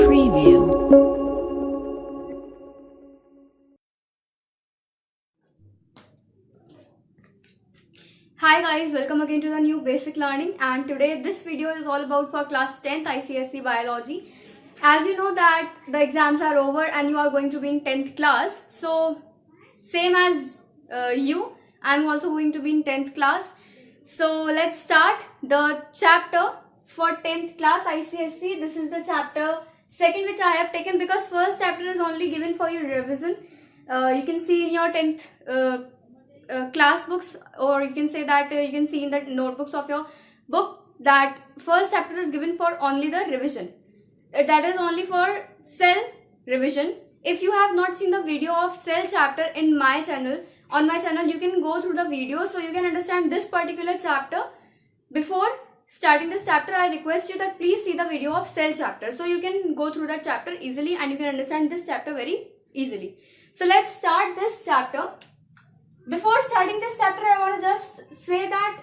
Preview. Hi guys, welcome again to the new basic learning, and today this video is all about for class 10th ICSE biology. As you know that the exams are over and you are going to be in 10th class, so same as I'm also going to be in 10th class. So let's start the chapter for 10th class ICSE. This is the chapter second which I have taken because first chapter is only given for your revision. You can see in your 10th class books, or you can say that you can see in the notebooks of your book that first chapter is given for only the revision. That is only for cell revision. If you have not seen the video of cell chapter in my channel, on my channel you can go through the video so you can understand this particular chapter. Before starting this chapter, I request you that please see the video of cell chapter so you can go through that chapter easily and you can understand this chapter very easily. So let's start this chapter. Before starting this chapter, I want to just say that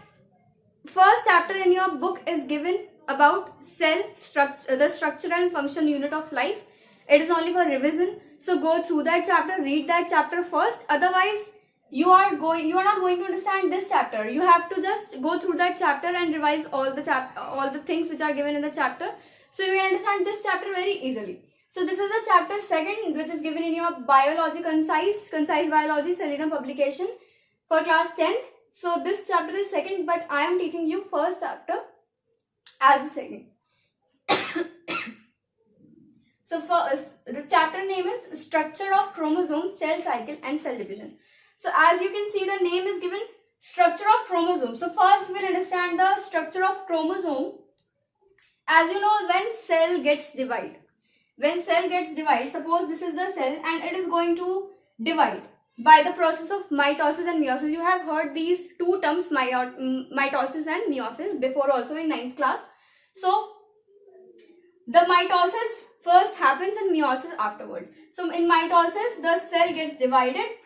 first chapter in your book is given about cell structure, the structure and function unit of life. It is only for revision, so go through that chapter, read that chapter first. Otherwise, you are not going to understand this chapter. You have to just go through that chapter and revise all the things which are given in the chapter, so you can understand this chapter very easily. So this is the chapter second, which is given in your biology concise biology Selena publication for class 10th. So this chapter is second, but I am teaching you first chapter as the second. So first, the chapter name is structure of chromosome, cell cycle and cell division. So as you can see, the name is given structure of chromosome. So first we'll understand the structure of chromosome. As you know, when cell gets divided, suppose this is the cell and it is going to divide by the process of mitosis and meiosis. You have heard these two terms, mitosis and meiosis, before also in 9th class. So the mitosis first happens and meiosis afterwards. So in mitosis, the cell gets divided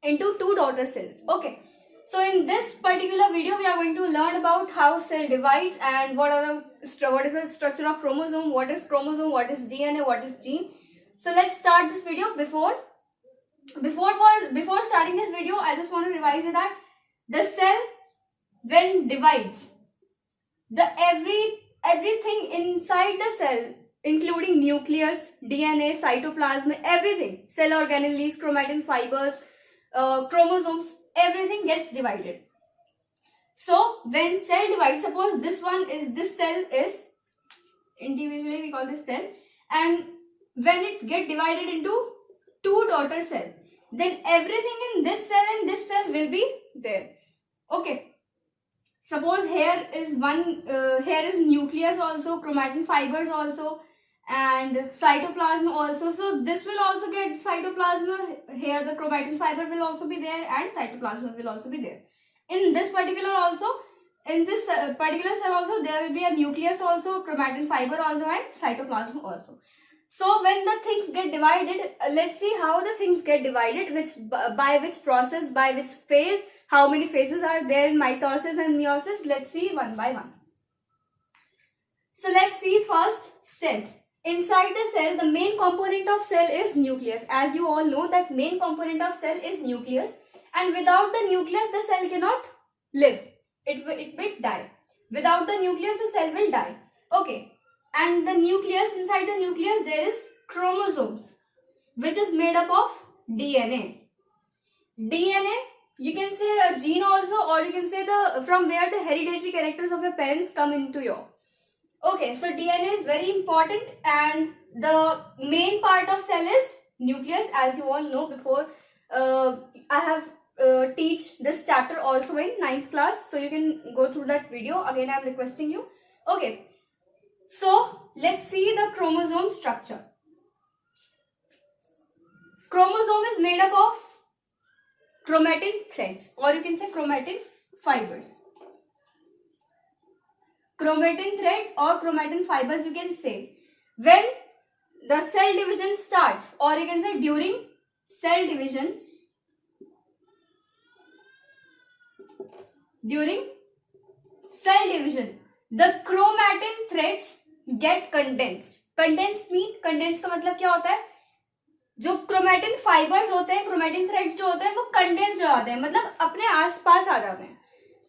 into two daughter cells. Okay. So in this particular video, we are going to learn about how cell divides and what is the structure of chromosome, what is chromosome, what is DNA, what is gene. So let's start this video. Before starting this video, I just want to revise you that the cell, when divides, everything inside the cell, including nucleus, DNA, cytoplasm, everything, cell organelles, chromatin fibers, chromosomes, everything gets divided. So when cell divides, suppose this cell is individually, we call this cell, and when it get divided into two daughter cells, then everything in this cell and this cell will be there. Okay. Suppose here is nucleus also, chromatin fibers also, and cytoplasm also. So this will also get cytoplasm. Here the chromatin fiber will also be there and cytoplasm will also be there. In this particular cell also, there will be a nucleus also, chromatin fiber also and cytoplasm also. So when the things get divided, let's see how the things get divided, by which process, by which phase, how many phases are there in mitosis and meiosis. Let's see one by one. So let's see first cell. Inside the cell, the main component of cell is nucleus. As you all know that main component of cell is nucleus, and without the nucleus the cell cannot live. It will die. Without the nucleus the cell will die. Okay. And the nucleus, inside the nucleus there is chromosomes, which is made up of DNA. DNA, you can say a gene also, or you can say from where the hereditary characters of your parents come into your. Okay, so DNA is very important, and the main part of cell is nucleus, as you all know. Before I have teach this chapter also in 9th class, so you can go through that video. Again, I am requesting you. Okay, so let's see the chromosome structure. Chromosome is made up of chromatin threads, or you can say chromatin fibers. Chromatin threads or chromatin fibers, you can say. When the cell division starts, or you can say during cell division, the chromatin threads get condensed. Condensed का मतलब क्या होता है, जो chromatin fibres होते हैं, chromatin threads जो होते हैं वो कंडेंस हो जाते हैं, मतलब अपने आसपास आ जाते हैं,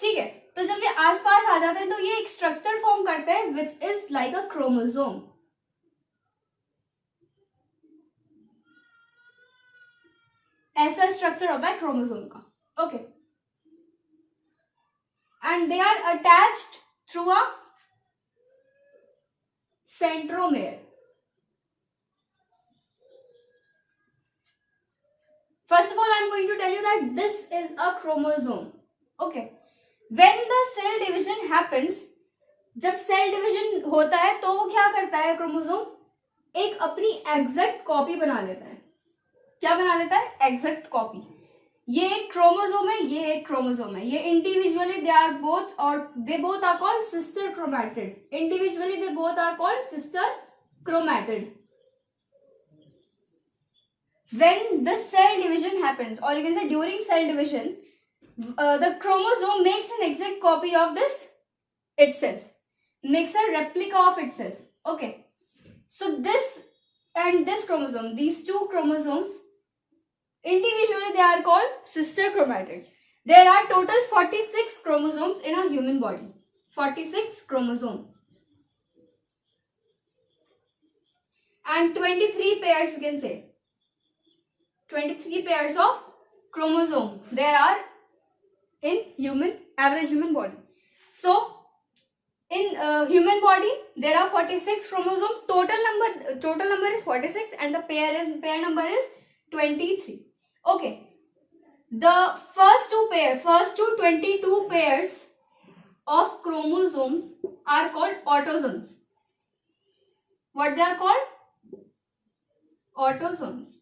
ठीक है। तो जब ये आसपास आ जाते हैं तो ये एक स्ट्रक्चर फॉर्म करते हैं which is like a chromosome. ऐसा स्ट्रक्चर होता है क्रोमोसोम का, okay. And they are attached through a centromere. First of all, I am going to tell you that this is a chromosome. Okay. When the cell division happens, जब cell division होता है तो वो क्या करता है, chromosome एक अपनी एग्जैक्ट कॉपी बना लेता है। क्या बना लेता है? Exact copy. ये एक क्रोमोसोम है, ये एक क्रोमोसोम है। ये इंडिविजुअली दे आर बोथ, और they both are called sister chromatid. Individually they both are called sister chromatid. When the cell division happens, or you can say during cell division, the chromosome makes an exact copy of this itself, makes a replica of itself. Okay, so this and this chromosome, these two chromosomes, individually they are called sister chromatids. There are total 46 chromosomes in a human body. 46 chromosomes and 23 pairs, you can say 23 pairs of chromosome there are in average human body. So in human body there are 46 chromosomes. Total number is 46 and the pair number is 23. Okay, the first two 22 pairs of chromosomes are called autosomes. What they are called? Autosomes.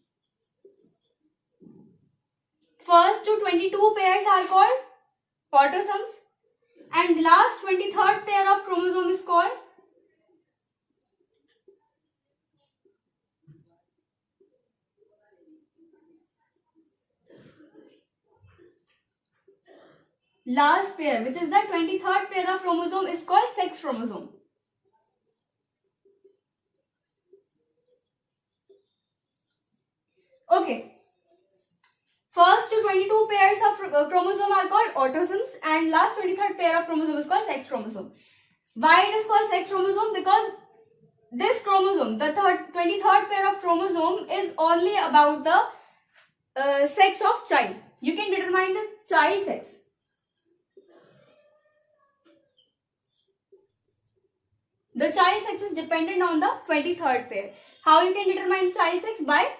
First to 22 pairs are called autosomes, and last 23rd pair of chromosome is called last pair, which is the 23rd pair of chromosome, is called sex chromosome. Okay. First 22 pairs of chromosome are called autosomes, and last 23rd pair of chromosome is called sex chromosome. Why it is called sex chromosome? Because this chromosome, the 23rd pair of chromosome, is only about the sex of child. You can determine the child sex. The child sex is dependent on the 23rd pair. How you can determine child sex? By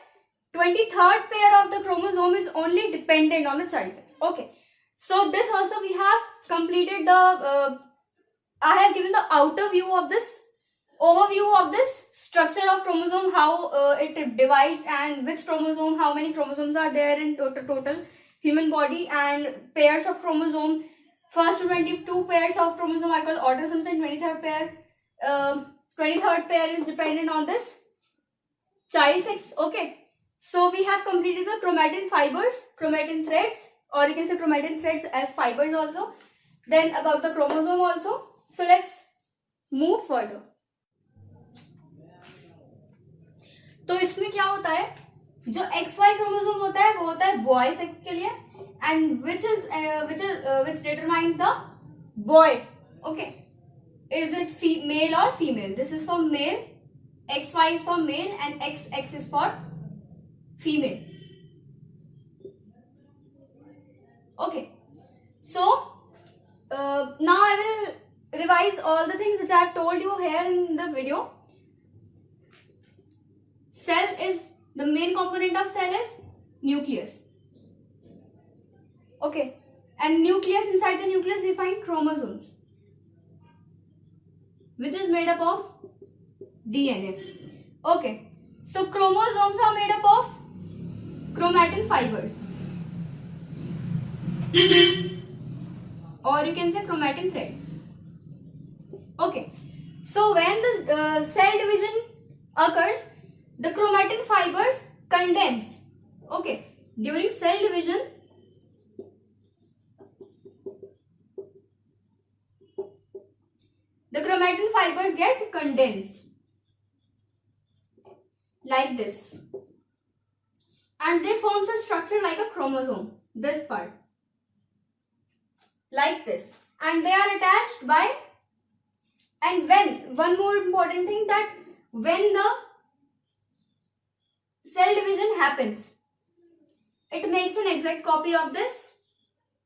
23rd pair of the chromosome is only dependent on the child sex. Okay, so this also we have completed the I have given the outer view of this, overview of this structure of chromosome, how it divides, and which chromosome, how many chromosomes are there in total human body, and pairs of chromosome. First 22 pairs of chromosome are called autosomes, and 23rd pair is dependent on this child sex. Okay, so we have completed the chromatin fibers, chromatin threads, or you can say chromatin threads as fibers also. Then about the chromosome also. So let's move further. तो इसमें क्या होता है, जो XY chromosome होता है वो होता है बॉय सेक्स के लिए, and which determines the boy. Okay, is it male or female? This is for male, XY is for male, and XX is for female. Okay, so now I will revise all the things which I have told you here in the video. Cell is, the main component of cell is nucleus. Okay, and nucleus, inside the nucleus we find chromosomes, which is made up of DNA. Okay, so chromosomes are made up of chromatin fibers, or you can say chromatin threads. Okay, so when the cell division occurs, the chromatin fibers condensed. Okay, during cell division, the chromatin fibers get condensed. like this, and they forms a structure like a chromosome, this part, like this, and they are attached by, and when, one more important thing, that when the cell division happens, it makes an exact copy of this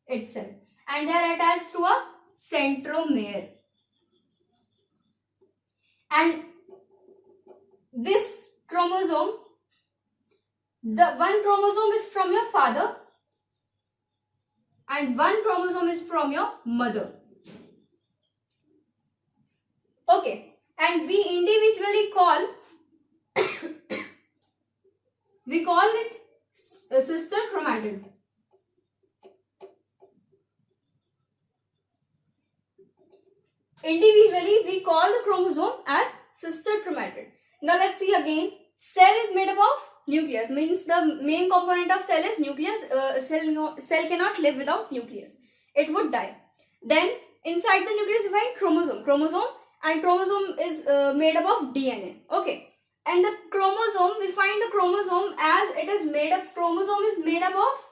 itself, and they are attached to a centromere. And this chromosome, the one chromosome is from your father and one chromosome is from your mother. Okay, and we individually call we call it a sister chromatid. Individually, we call the chromosome as sister chromatid. Now let's see again. Cell is made up of nucleus, means the main component of cell is nucleus. Cell cannot live without nucleus. It would die. Then inside the nucleus we find chromosome, and chromosome is made up of DNA. Okay. And the chromosome, we find the chromosome as it is made up, chromosome is made up of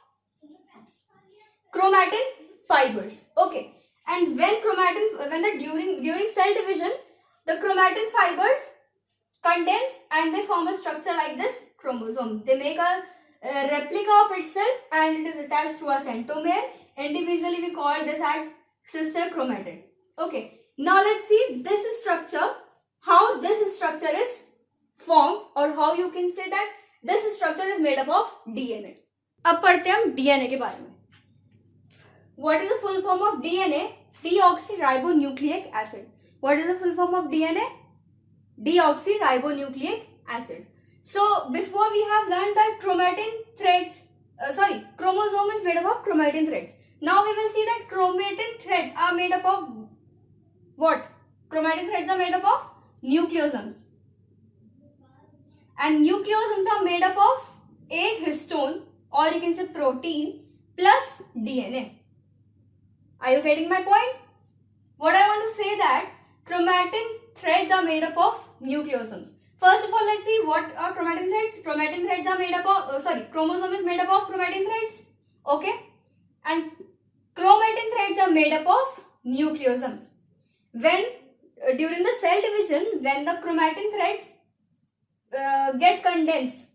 chromatin fibers. Okay. And when during cell division, the chromatin fibers condense and they form a structure like this chromosome. They make a replica of itself and it is attached to a centromere. Individually we call this as sister chromatid. Okay. Now let's see this structure, how this structure is formed, or how you can say that this structure is made up of DNA. अब पढ़ते हैं हम DNA के बारे में. What is the full form of DNA? Deoxyribonucleic acid. What is the full form of DNA? Deoxyribonucleic acid. So before we have learned that chromosome is made up of chromatin threads. Now we will see that chromatin threads are made up of what? Chromatin threads are made up of nucleosomes. And nucleosomes are made up of 8 histone, or you can say protein, plus DNA. Are you getting my point? What I want to say that chromatin threads are made up of nucleosomes. First of all, let's see what are chromatin threads. Chromatin threads are made up of, chromosome is made up of chromatin threads. Okay. And chromatin threads are made up of nucleosomes. When, during the cell division, when the chromatin threads get condensed,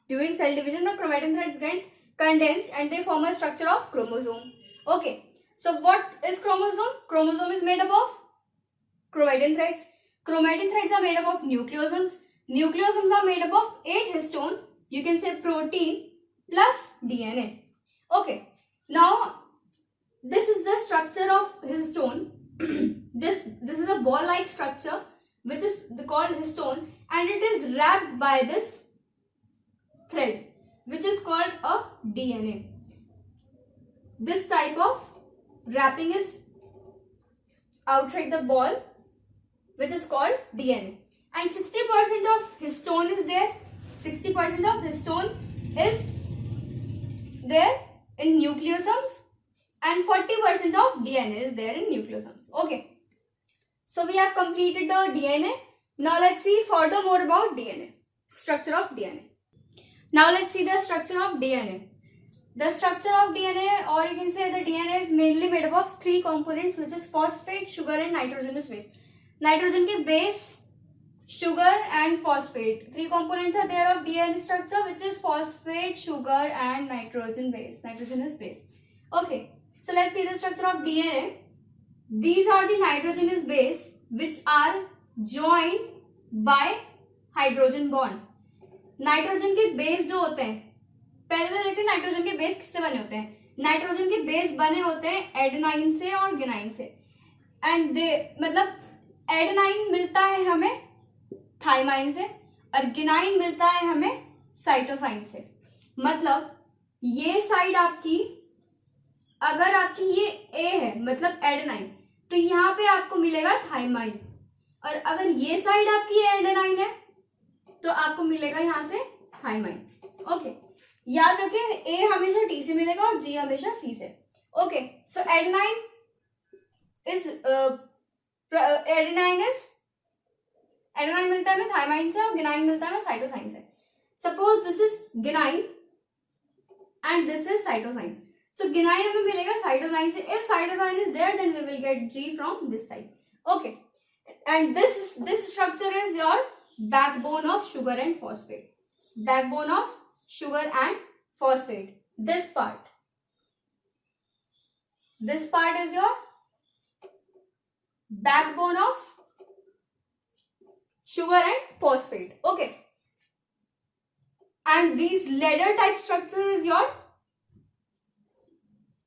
during cell division, the chromatin threads get condensed and they form a structure of chromosome. Okay. So what is chromosome? Chromosome is made up of chromatin threads. Chromatin threads are made up of nucleosomes. Nucleosomes are made up of 8 histone, you can say protein, plus DNA. Okay. Now, this is the structure of histone. This is a ball-like structure which is called histone, and it is wrapped by this thread which is called a DNA. This type of wrapping is outside the ball, which is called DNA. And 60% of histone is there. 60% of histone is there in nucleosomes, and 40% of DNA is there in nucleosomes. Okay. So we have completed the DNA. Now let's see furthermore about DNA. Structure of DNA. Now let's see the structure of DNA. The structure of DNA, or you can say the DNA, is mainly made up of 3 components, which is phosphate, sugar and nitrogenous base. Nitrogen ke base, sugar and phosphate. 3 components are there of DNA structure, which is phosphate, sugar and nitrogenous base. Okay, so let's see the structure of DNA. These are the nitrogenous base which are joined by hydrogen bond. Nitrogen के base जो होते हैं, पहले देखते हैं nitrogen के base किससे बने होते हैं. नाइट्रोजन के बेस बने होते हैं एडेनाइन से और गिनाइन से. एंड दे मतलब एडेनाइन मिलता है हमें थाइमाइन से और गिनाइन मिलता है हमें साइटोसाइन से. मतलब ये साइड आपकी, अगर आपकी ये ए है मतलब एडेनाइन, तो यहाँ पे आपको मिलेगा थाइमाइन, और अगर ये साइड आपकी एडेनाइन है तो आपको मिलेगा यहाँ से थाइमाइन. ओके, याद रखें ए हमेशा टी से मिलेगा और जी हमेशा सी से. ओके, सो एडेनाइन मिलता है हमें थाइमाइन से और गिनाइन मिलता है हमें साइटोसाइन से. Suppose this is guanine and this is cytosine. So guanine हमें मिलेगा cytosine से. If cytosine is there, then we will get G from this side. Okay. And this structure is your backbone of sugar and phosphate. Backbone of sugar and phosphate. This part is your backbone of sugar and phosphate. Okay. And these ladder type structure is your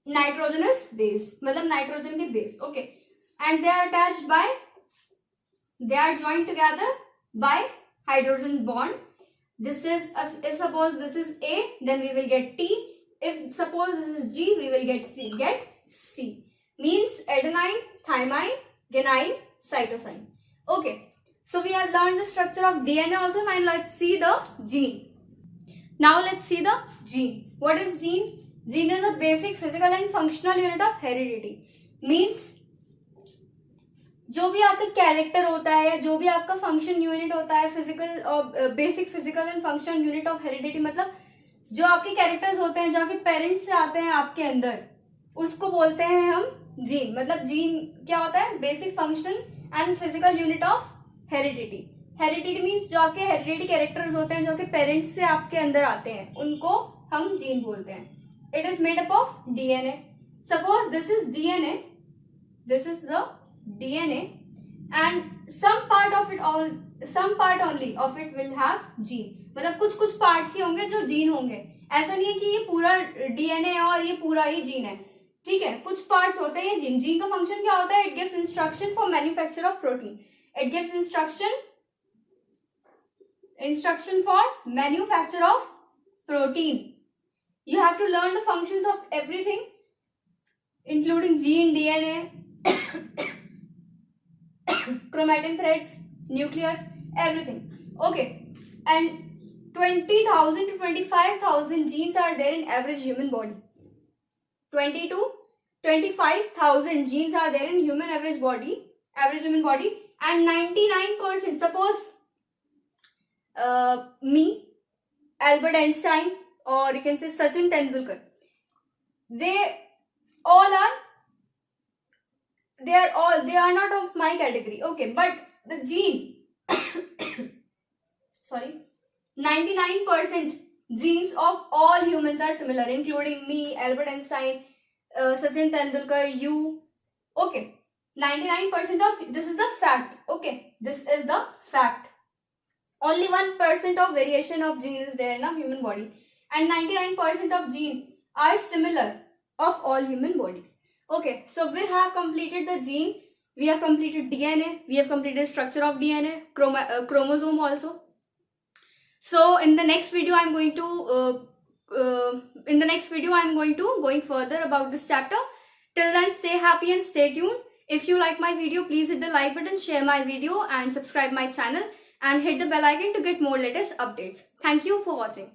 nitrogenous base, मतलब nitrogen के base. Okay. And they are joined together by hydrogen bond. This is, if suppose this is A, then we will get T. If suppose this is G, we will get C. Means adenine, thymine, guanine, cytosine. Okay. So we have learned the structure of DNA also, and let's see the gene. Now let's see the gene. What is gene? Gene is a basic physical and functional unit of heredity. Means जो भी आपका character होता है या जो भी आपका function unit होता है, फिजिकल और basic physical and functional unit of heredity, मतलब जो आपके कैरेक्टर्स होते हैं जो आपके पेरेंट्स से आते हैं आपके अंदर, उसको बोलते हैं हम जीन. मतलब जीन क्या होता है? Basic function and physical unit of heredity. Heredity means जो आपके हेरिडिटी कैरेक्टर्स होते हैं जो आपके पेरेंट्स से आपके अंदर आते हैं, उनको हम जीन बोलते हैं. It is made up of DNA. Suppose this is DNA, this is the DNA, and some part only of it will have gene. मतलब कुछ पार्ट्स ही होंगे जो जीन होंगे. ऐसा नहीं है कि ये पूरा DNA है और ये पूरा ही जीन है. ठीक है, कुछ पार्ट्स होते हैं जीन. जीन का फंक्शन क्या होता है? It gives instruction for manufacture of protein. It gives instruction for manufacture of protein. You have to learn the functions of everything, including gene, DNA, chromatin threads, nucleus, everything. Okay. And 20,000 to 25,000 genes are there in average human body. 20 to 25,000 genes are there in average human body, and 99%, suppose me, Albert Einstein, or you can say Sachin Tendulkar, they are not of my category. Okay, but the gene sorry, 99% genes of all humans are similar, including me, Albert Einstein, Sachin Tendulkar, you. Okay, 99% of, this is the fact. Okay, this is the fact. Only 1% of variation of gene is there in a human body, and 99% of gene are similar of all human bodies. Okay, so we have completed the gene, we have completed DNA, we have completed structure of DNA, chromosome also. So in the next video I'm going to going further about this chapter. Till then, stay happy and stay tuned. If you like my video, please hit the like button, share my video and subscribe my channel, and hit the bell icon to get more latest updates. Thank you for watching.